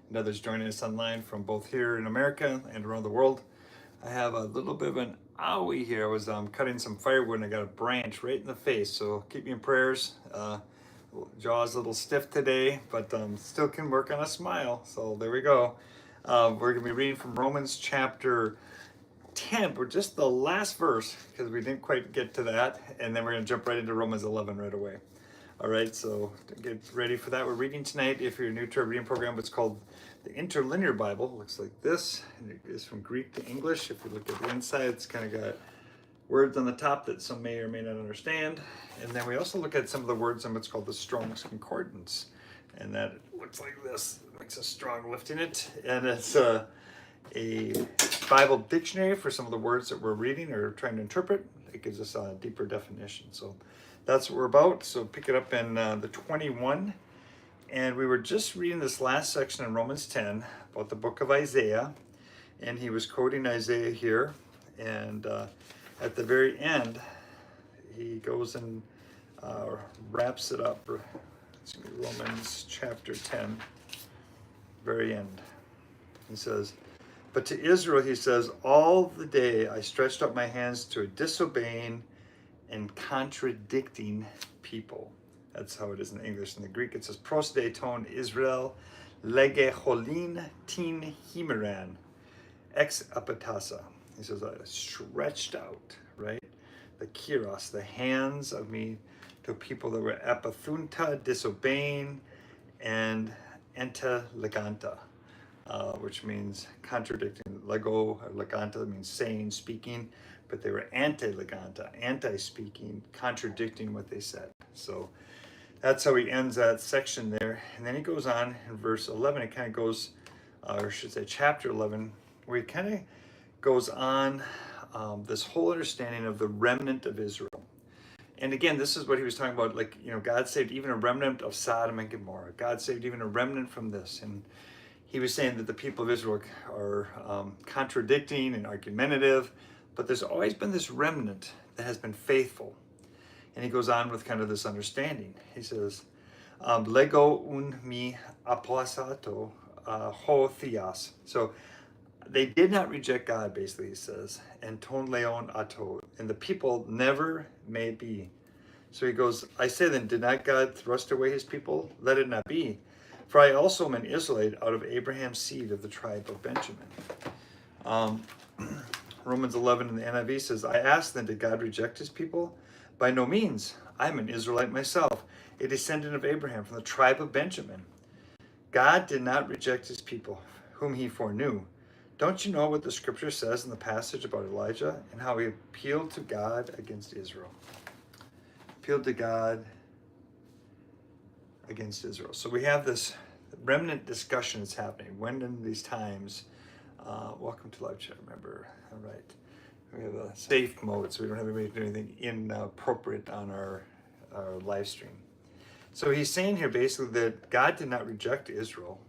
and others joining us online from both here in America and around the world. I have a little bit of an owie here. I was cutting some firewood and I got a branch right in the face, so keep me in prayers. Jaw's a little stiff today, but still can work on a smile, so there we go. We're going to be reading from Romans chapter 10, but just the last verse, because we didn't quite get to that, and then we're going to jump right into Romans 11 right away. All right, so get ready for that. We're reading tonight, if you're new to our reading program, it's called the Interlinear Bible. It looks like this, and it is from Greek to English. If you look at the inside, it's kind of got words on the top that some may or may not understand. And then we also look at some of the words in what's called the Strong's Concordance. And that looks like this. It makes us strong lifting it. And it's a Bible dictionary for some of the words that we're reading or trying to interpret. It gives us a deeper definition. So that's what we're about. So pick it up in the 21. And we were just reading this last section in Romans 10 about the book of Isaiah. And he was quoting Isaiah here. And at the very end, he goes and wraps it up. It's Romans chapter 10, very end. He says, but to Israel, he says, all the day I stretched up my hands to a disobeying and contradicting people. That's how it is in English. In the Greek, it says, pros deiton Israel, lege holin tin himeran, ex apatasa. He says, I stretched out, right? The kiros, the hands of me to people that were apathunta, disobeying, and enta which means contradicting. Lego or leganta means saying, speaking, but they were anti-leganta, anti-speaking, contradicting what they said. So that's how he ends that section there. And then he goes on in verse 11, it kind of goes, or I should say chapter 11, where he kind of goes on this whole understanding of the remnant of Israel. And again, this is what he was talking about, like, you know, God saved even a remnant of Sodom and Gomorrah. God saved even a remnant from this. And he was saying that the people of Israel are contradicting and argumentative, but there's always been this remnant that has been faithful. And he goes on with kind of this understanding. He says, Lego un mi apostato ho theos. So they did not reject God, basically, he says, and ton leon ato, and the people never may be. So he goes, I say then, did not God thrust away his people? Let it not be. For I also am an Israelite out of Abraham's seed of the tribe of Benjamin. Romans 11 in the NIV says, I ask then, did God reject his people? By no means. I'm an Israelite myself, a descendant of Abraham from the tribe of Benjamin. God did not reject his people, whom he foreknew. Don't you know what the scripture says in the passage about Elijah and how he appealed to God against Israel? Appealed to God against Israel. So we have this remnant discussion that's happening. When in these times, welcome to live chat, remember, all right. We have a safe mode, so we don't have anybody do anything inappropriate on our live stream. So he's saying here basically that God did not reject Israel.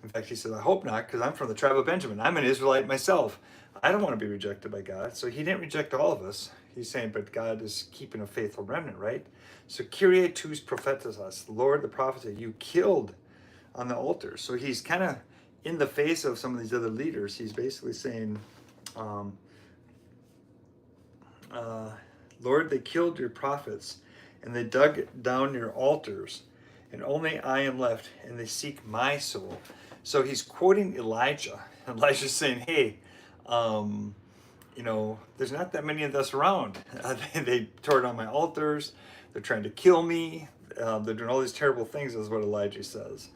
In fact, he says, I hope not, because I'm from the tribe of Benjamin. I'm an Israelite myself. I don't want to be rejected by God. So he didn't reject all of us. He's saying, but God is keeping a faithful remnant, right? So Kyrie tus prophetas, Lord, the prophets that you killed on the altar. So he's kind of in the face of some of these other leaders. He's basically saying, Lord, they killed your prophets, and they dug down your altars, and only I am left, and they seek my soul. So he's quoting Elijah. Elijah's saying, hey, you know, there's not that many of us around. They tore down my altars. They're trying to kill me. They're doing all these terrible things, is what Elijah says.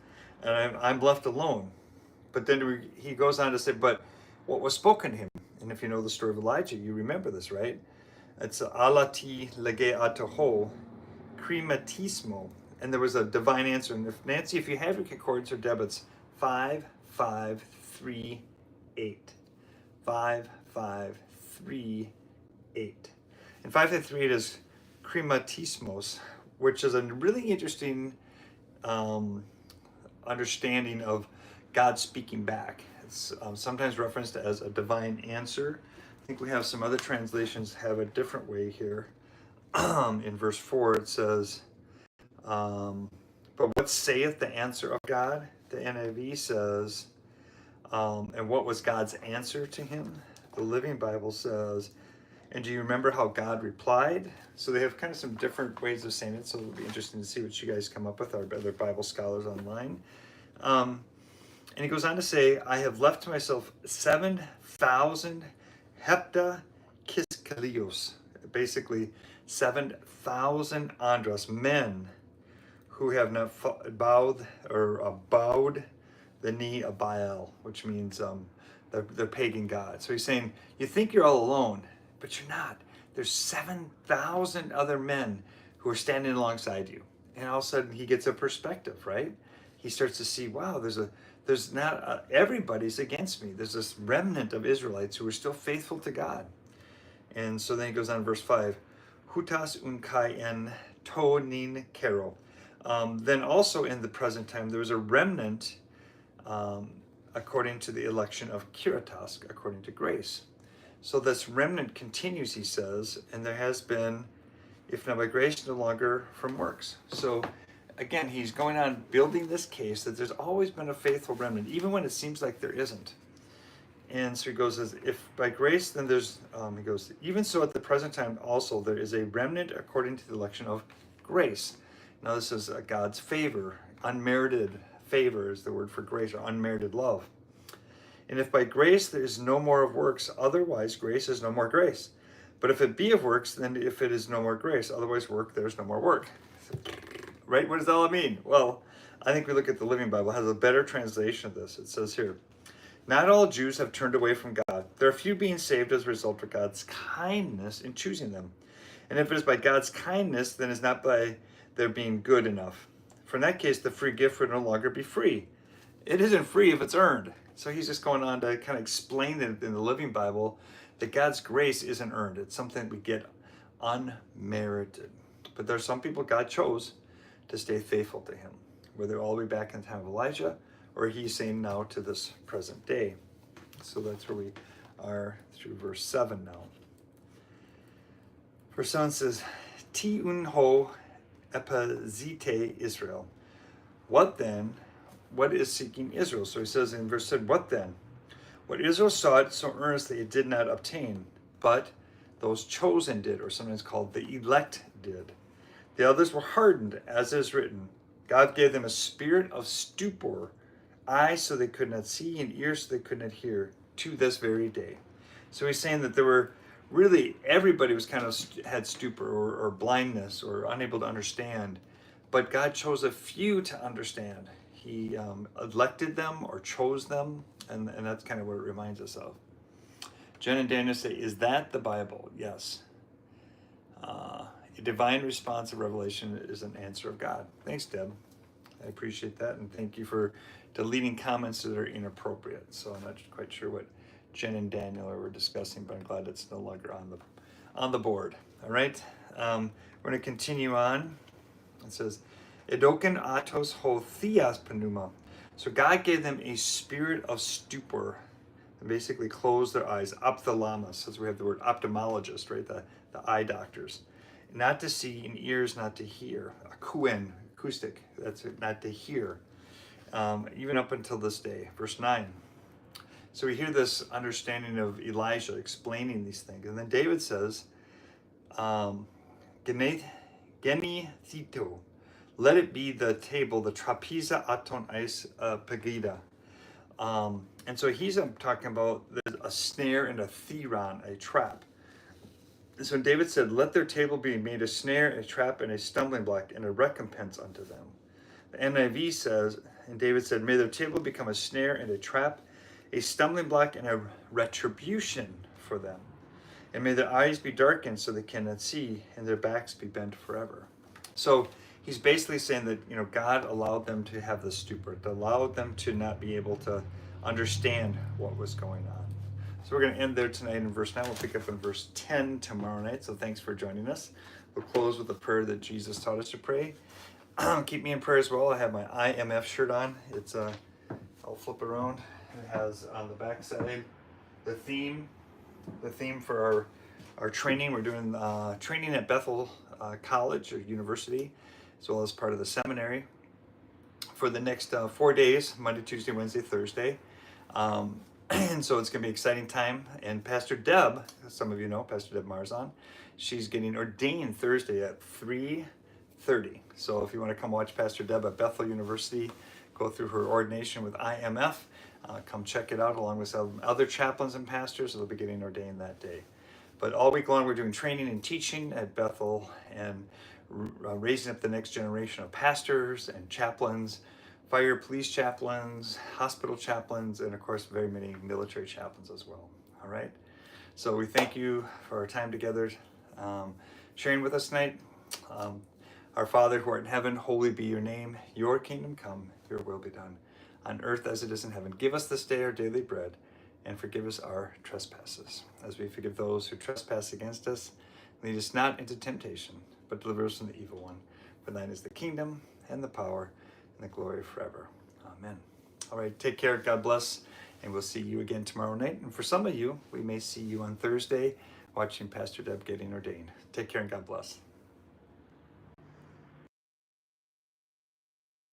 And I'm left alone. But then he goes on to say, but what was spoken to him? And if you know the story of Elijah, you remember this, right? It's alati lege atoho crematismo. And there was a divine answer. And if Nancy, if you have your concordance or debits, 5538. 5538. And 5538 is crematismos, which is a really interesting understanding of God speaking back. It's sometimes referenced as a divine answer. I think we have some other translations have a different way here. In verse 4 it says, but what saith the answer of God? the NIV says, and what was God's answer to him? The Living Bible says, and do you remember how God replied? So they have kind of some different ways of saying it, so it'll be interesting to see what you guys come up with, our other Bible scholars online. And he goes on to say, I have left to myself 7,000 heptakiskalios, basically 7,000 andras, men who have not bowed the knee of Baal, which means the pagan god. So he's saying, you think you're all alone, but you're not. There's 7,000 other men who are standing alongside you. And all of a sudden he gets a perspective, right? He starts to see, wow, there's not, everybody's against me. There's this remnant of Israelites who are still faithful to God. And so then he goes on verse 5, Hutas unkai en to nin kero. Then also in the present time, there was a remnant according to the election of Kiratas, according to grace. So this remnant continues, he says, and there has been, if not by grace, no longer from works. So again, he's going on building this case that there's always been a faithful remnant, even when it seems like there isn't. And so he goes, as if by grace, then there's, he goes, even so at the present time also there is a remnant according to the election of grace. Now this is God's favor, unmerited favor is the word for grace, or unmerited love. And if by grace there is no more of works, otherwise grace is no more grace. But if it be of works, then if it is no more grace, otherwise work, there's no more work. Right? What does all that mean? Well, I think we look at the Living Bible. It has a better translation of this. It says here, not all Jews have turned away from God. There are few being saved as a result of God's kindness in choosing them. And if it is by God's kindness, then it's not by their being good enough. For in that case, the free gift would no longer be free. It isn't free if it's earned. So he's just going on to kind of explain that in the Living Bible that God's grace isn't earned. It's something we get unmerited. But there are some people God chose to stay faithful to him, whether all the way back in the time of Elijah or he's saying now to this present day. So that's where we are through verse 7 now. Verse 7 says, Ti unho epazite Israel. What then? What is seeking Israel? So he says in verse 7, what then? What Israel sought so earnestly it did not obtain, but those chosen did, or sometimes called the elect did. The others were hardened, as is written. God gave them a spirit of stupor, eyes so they could not see, and ears so they could not hear, to this very day. So he's saying that there were really, everybody was kind of had stupor or blindness or unable to understand, but God chose a few to understand. He elected them or chose them, and that's kind of what it reminds us of. Jen and Daniel say, is that the Bible? Yes. A divine response of revelation is an answer of God. Thanks, Deb. I appreciate that, and thank you for deleting comments that are inappropriate. So I'm not quite sure what Jen and Daniel were discussing, but I'm glad it's no longer on the board. All right, we're going to continue on. It says, Edoken atos ho theas pneuma. So God gave them a spirit of stupor, and basically closed their eyes. Ophthalmos, as we have the word ophthalmologist, right? The eye doctors. Not to see, and ears not to hear. Acoustic, that's it, not to hear. Even up until this day. Verse 9. So we hear this understanding of Elijah explaining these things. And then David says, Geni thito. Let it be the table, the trapeza aton eis pagida. And so he's talking about a snare and a theron, a trap. And so David said, let their table be made a snare, a trap, and a stumbling block, and a recompense unto them. The NIV says, and David said, may their table become a snare and a trap, a stumbling block, and a retribution for them. And may their eyes be darkened so they cannot see, and their backs be bent forever. So he's basically saying that, God allowed them to have this stupor. It allowed them to not be able to understand what was going on. So we're going to end there tonight in verse 9. We'll pick up in verse 10 tomorrow night. So thanks for joining us. We'll close with a prayer that Jesus taught us to pray. Keep me in prayer as well. I have my IMF shirt on. It's I'll flip around. It has on the back side the theme for our training. We're doing training at Bethel College or University, as well as part of the seminary for the next 4 days, Monday, Tuesday, Wednesday, Thursday. And so it's going to be an exciting time. And Pastor Deb, some of you know, Pastor Deb Marzahn, she's getting ordained Thursday at 3:30. So if you want to come watch Pastor Deb at Bethel University, go through her ordination with IMF, come check it out along with some other chaplains and pastors. They'll be getting ordained that day. But all week long, we're doing training and teaching at Bethel and raising up the next generation of pastors and chaplains, fire police chaplains, hospital chaplains, and of course, very many military chaplains as well. All right. So we thank you for our time together, sharing with us tonight. Our Father who art in heaven, holy be your name. Your kingdom come, your will be done, on earth as it is in heaven. Give us this day our daily bread, and forgive us our trespasses, as we forgive those who trespass against us. Lead us not into temptation, but deliver us from the evil one. For thine is the kingdom, and the power, and the glory forever. Amen. All right, take care. God bless, and we'll see you again tomorrow night. And for some of you, we may see you on Thursday watching Pastor Deb getting ordained. Take care, and God bless.